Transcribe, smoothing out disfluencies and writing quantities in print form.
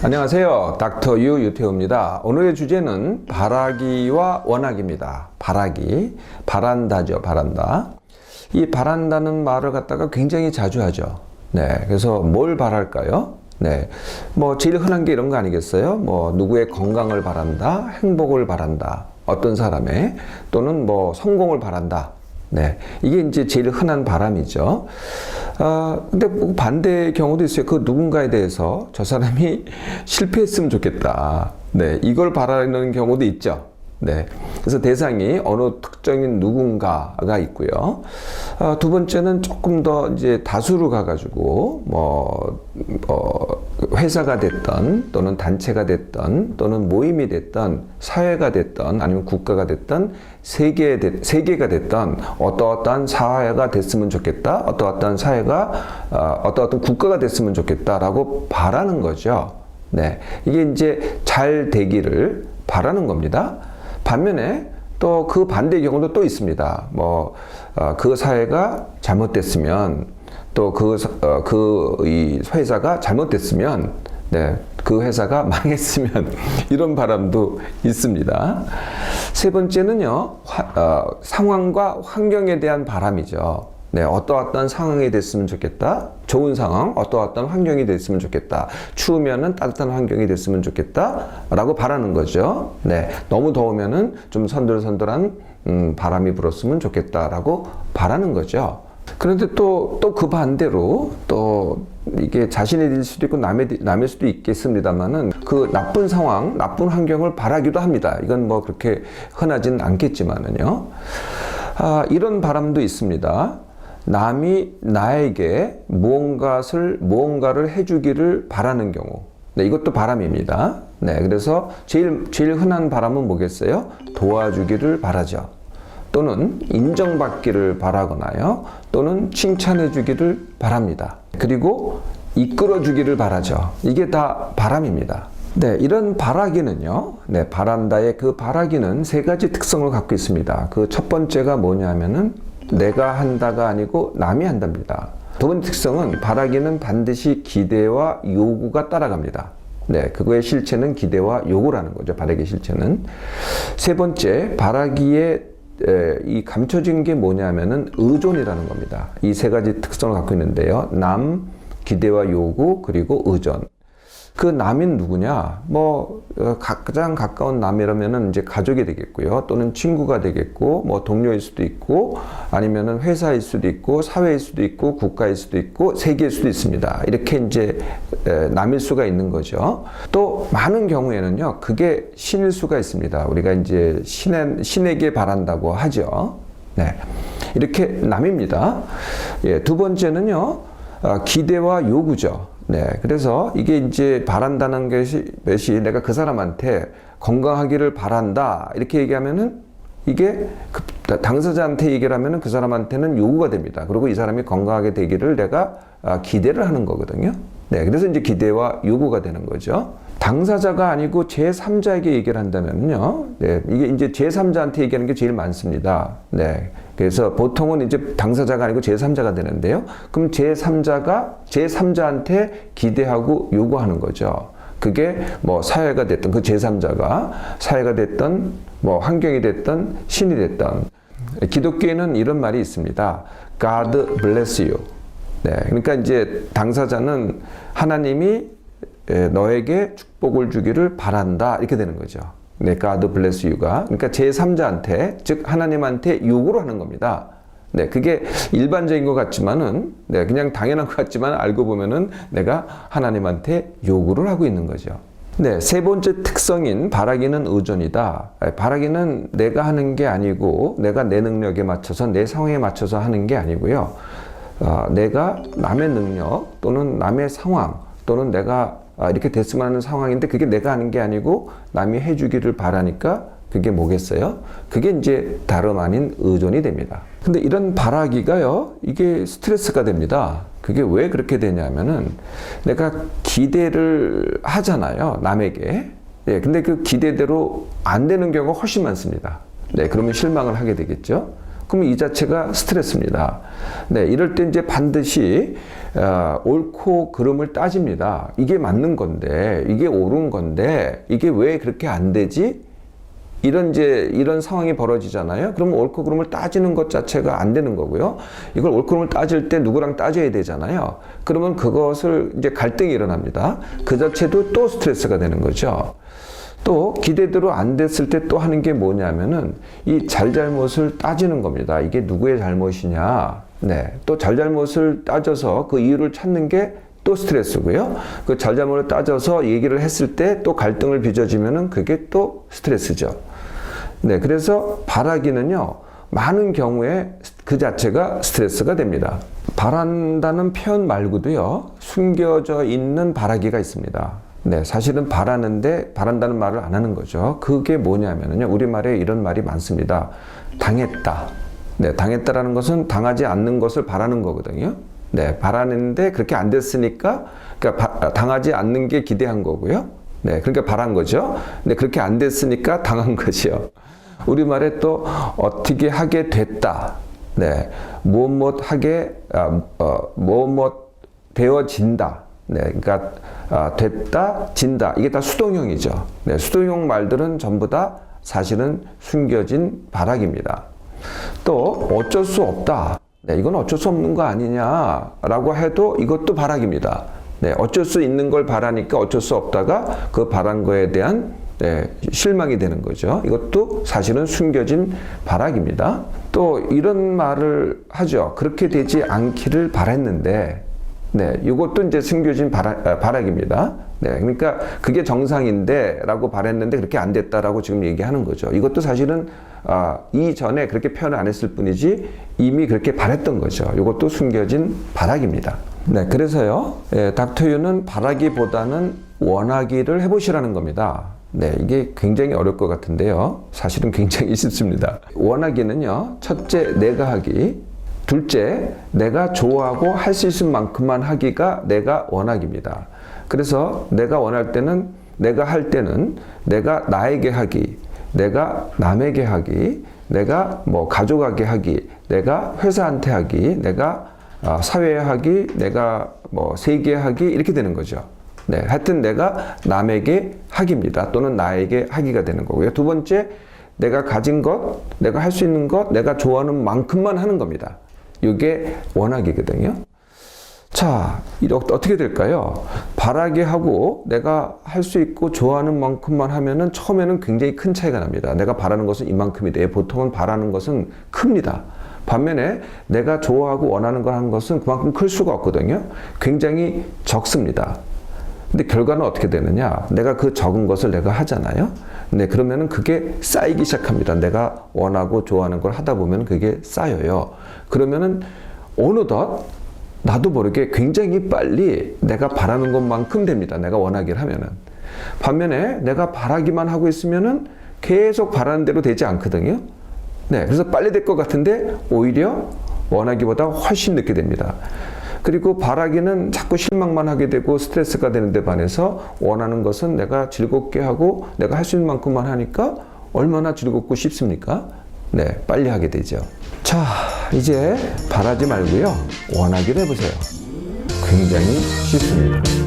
안녕하세요. 닥터 유태우입니다. 오늘의 주제는 바라기와 원하기입니다. 바라기, 바란다죠. 바란다. 이 바란다는 말을 갖다가 굉장히 자주 하죠. 네, 그래서 뭘 바랄까요? 네, 뭐 제일 흔한 게 이런 거 아니겠어요? 뭐 누구의 건강을 바란다, 행복을 바란다, 어떤 사람의, 또는 뭐 성공을 바란다. 네, 이게 이제 제일 흔한 바람이죠. 근데 뭐 반대의 경우도 있어요. 그 누군가에 대해서 저 사람이 실패했으면 좋겠다. 네, 이걸 바라는 경우도 있죠. 네, 그래서 대상이 어느 특정인 누군가가 있고요. 두 번째는 조금 더 이제 다수로 가가지고 회사가 됐던 또는 단체가 됐던 또는 모임이 됐던 사회가 됐던 아니면 국가가 됐던 세계가 됐던 어떠한 사회가 됐으면 좋겠다. 어떠한 사회가 어떠한 국가가 됐으면 좋겠다라고 바라는 거죠. 네, 이게 이제 잘 되기를 바라는 겁니다. 반면에 또 그 반대의 경우도 또 있습니다. 그 사회가 잘못됐으면 또 이 회사가 잘못됐으면 네, 그 회사가 망했으면 이런 바람도 있습니다. 세 번째는요, 상황과 환경에 대한 바람이죠. 네, 어떠한 상황이 됐으면 좋겠다. 좋은 상황, 어떠한 환경이 됐으면 좋겠다. 추우면은 따뜻한 환경이 됐으면 좋겠다. 라고 바라는 거죠. 네, 너무 더우면은 좀 선들선들한 바람이 불었으면 좋겠다라고 바라는 거죠. 그런데 또 그 반대로 또 이게 자신의 일 수도 있고 남의 수도 있겠습니다만은 그 나쁜 상황, 나쁜 환경을 바라기도 합니다. 이건 뭐 그렇게 흔하진 않겠지만은요. 이런 바람도 있습니다. 남이 나에게 무언가를 해주기를 바라는 경우. 네, 이것도 바람입니다. 네, 그래서 제일 흔한 바람은 뭐겠어요? 도와주기를 바라죠. 또는 인정받기를 바라거나요. 또는 칭찬해주기를 바랍니다. 그리고 이끌어주기를 바라죠. 이게 다 바람입니다. 네, 이런 바라기는요, 네, 바란다의 그 바라기는 세 가지 특성을 갖고 있습니다. 그 첫 번째가 뭐냐면은 내가 한다가 아니고 남이 한답니다. 두 번째 특성은 바라기는 반드시 기대와 요구가 따라갑니다. 네, 그거의 실체는 기대와 요구라는 거죠. 바라기의 실체는. 세 번째, 바라기의 이 감춰진 게 뭐냐면은 의존이라는 겁니다. 이 세 가지 특성을 갖고 있는데요. 남, 기대와 요구, 그리고 의존. 그 남인 누구냐? 가장 가까운 남이라면은 이제 가족이 되겠고요. 또는 친구가 되겠고, 동료일 수도 있고, 아니면은 회사일 수도 있고, 사회일 수도 있고, 국가일 수도 있고, 세계일 수도 있습니다. 이렇게 이제 남일 수가 있는 거죠. 또 많은 경우에는요, 그게 신일 수가 있습니다. 우리가 이제 신에게 바란다고 하죠. 네. 이렇게 남입니다. 예, 두 번째는요, 기대와 요구죠. 네, 그래서 이게 이제 바란다는 것이 내가 그 사람한테 건강하기를 바란다 이렇게 얘기하면은 이게 당사자한테 얘기를 하면은 그 사람한테는 요구가 됩니다. 그리고 이 사람이 건강하게 되기를 내가 기대를 하는 거거든요. 네, 그래서 이제 기대와 요구가 되는 거죠. 당사자가 아니고 제3자에게 얘기를 한다면요. 네, 이게 이제 제3자한테 얘기하는 게 제일 많습니다. 네. 그래서 보통은 이제 당사자가 아니고 제3자가 되는데요. 그럼 제3자한테 기대하고 요구하는 거죠. 그게 사회가 됐든 그 제3자가 사회가 됐든 환경이 됐든 신이 됐든 기독교에는 이런 말이 있습니다. God bless you. 네. 그러니까 이제 당사자는 하나님이 너에게 축복을 주기를 바란다 이렇게 되는 거죠. 네, God bless you가 그러니까 제3자한테 즉 하나님한테 요구를 하는 겁니다. 네, 그게 일반적인 것 같지만은 네, 그냥 당연한 것 같지만 알고 보면은 내가 하나님한테 요구를 하고 있는 거죠. 네, 세 번째 특성인 바라기는 의존이다. 바라기는 내가 하는 게 아니고 내가 내 능력에 맞춰서 내 상황에 맞춰서 하는 게 아니고요. 내가 남의 능력 또는 남의 상황 또는 내가 이렇게 됐으면 하는 상황인데 그게 내가 하는 게 아니고 남이 해주기를 바라니까 그게 뭐겠어요? 그게 이제 다름 아닌 의존이 됩니다. 근데 이런 바라기가요, 이게 스트레스가 됩니다. 그게 왜 그렇게 되냐면은 내가 기대를 하잖아요, 남에게. 예, 근데 그 기대대로 안 되는 경우가 훨씬 많습니다. 네, 그러면 실망을 하게 되겠죠. 그럼 이 자체가 스트레스입니다. 네, 이럴 때 이제 반드시 옳고 그름을 따집니다. 이게 맞는 건데, 이게 옳은 건데, 이게 왜 그렇게 안 되지? 이런 상황이 벌어지잖아요. 그러면 옳고 그름을 따지는 것 자체가 안 되는 거고요. 이걸 옳고 그름을 따질 때 누구랑 따져야 되잖아요. 그러면 그것을 이제 갈등이 일어납니다. 그 자체도 또 스트레스가 되는 거죠. 또 기대대로 안 됐을 때 또 하는 게 뭐냐면은 이 잘잘못을 따지는 겁니다. 이게 누구의 잘못이냐. 네. 또 잘잘못을 따져서 그 이유를 찾는 게 또 스트레스고요. 그 잘잘못을 따져서 얘기를 했을 때 또 갈등을 빚어지면은 그게 또 스트레스죠. 네. 그래서 바라기는요, 많은 경우에 그 자체가 스트레스가 됩니다. 바란다는 표현 말고도요, 숨겨져 있는 바라기가 있습니다. 네, 사실은 바란다는 말을 안 하는 거죠. 그게 뭐냐면요, 우리말에 이런 말이 많습니다. 당했다. 네, 당했다라는 것은 당하지 않는 것을 바라는 거거든요. 네, 바라는데 그렇게 안 됐으니까, 그러니까 당하지 않는 게 기대한 거고요. 네, 그러니까 바란 거죠. 근데 그렇게 안 됐으니까 당한 거죠. 우리말에 또 어떻게 하게 됐다. 네, 무엇 되어진다. 네, 그러니까 됐다, 진다. 이게 다 수동형이죠. 네, 수동형 말들은 전부 다 사실은 숨겨진 바라기입니다. 또 어쩔 수 없다. 네, 이건 어쩔 수 없는 거 아니냐라고 해도 이것도 바라기입니다. 네, 어쩔 수 있는 걸 바라니까 어쩔 수 없다가 그 바란 거에 대한 실망이 되는 거죠. 이것도 사실은 숨겨진 바라기입니다. 또 이런 말을 하죠. 그렇게 되지 않기를 바랬는데, 네, 이것도 이제 숨겨진 바라기입니다. 네, 그러니까 그게 정상인데 라고 바랬는데 그렇게 안 됐다라고 지금 얘기하는 거죠. 이것도 사실은 이전에 그렇게 표현을 안 했을 뿐이지 이미 그렇게 바랬던 거죠. 이것도 숨겨진 바라기입니다. 네, 그래서요, 닥터 유는 바라기보다는 원하기를 해보시라는 겁니다. 네, 이게 굉장히 어려울 것 같은데요. 사실은 굉장히 쉽습니다. 원하기는요, 첫째, 내가 하기. 둘째, 내가 좋아하고 할 수 있을 만큼만 하기가 내가 원하기입니다. 그래서 내가 원할 때는, 내가 할 때는 내가 나에게 하기, 내가 남에게 하기, 내가 뭐 가족에게 하기, 내가 회사한테 하기, 내가 사회에 하기, 내가 뭐 세계에 하기, 이렇게 되는 거죠. 네, 하여튼 내가 남에게 하기입니다. 또는 나에게 하기가 되는 거고요. 두 번째, 내가 가진 것, 내가 할 수 있는 것, 내가 좋아하는 만큼만 하는 겁니다. 이게 원하기거든요. 자, 어떻게 될까요? 바라게 하고 내가 할 수 있고 좋아하는 만큼만 하면은 처음에는 굉장히 큰 차이가 납니다. 내가 바라는 것은 이만큼이다. 보통은 바라는 것은 큽니다. 반면에 내가 좋아하고 원하는 걸 하는 것은 그만큼 클 수가 없거든요. 굉장히 적습니다. 근데 결과는 어떻게 되느냐? 내가 그 적은 것을 내가 하잖아요. 네, 그러면은 그게 쌓이기 시작합니다. 내가 원하고 좋아하는 걸 하다 보면 그게 쌓여요. 그러면은 어느덧 나도 모르게 굉장히 빨리 내가 바라는 것만큼 됩니다. 내가 원하기를 하면은. 반면에 내가 바라기만 하고 있으면은 계속 바라는 대로 되지 않거든요. 네, 그래서 빨리 될 것 같은데 오히려 원하기보다 훨씬 늦게 됩니다. 그리고 바라기는 자꾸 실망만 하게 되고 스트레스가 되는데 반해서 원하는 것은 내가 즐겁게 하고 내가 할 수 있는 만큼만 하니까 얼마나 즐겁고 쉽습니까? 네, 빨리 하게 되죠. 자, 이제 바라지 말고요, 원하기를 해보세요. 굉장히 쉽습니다.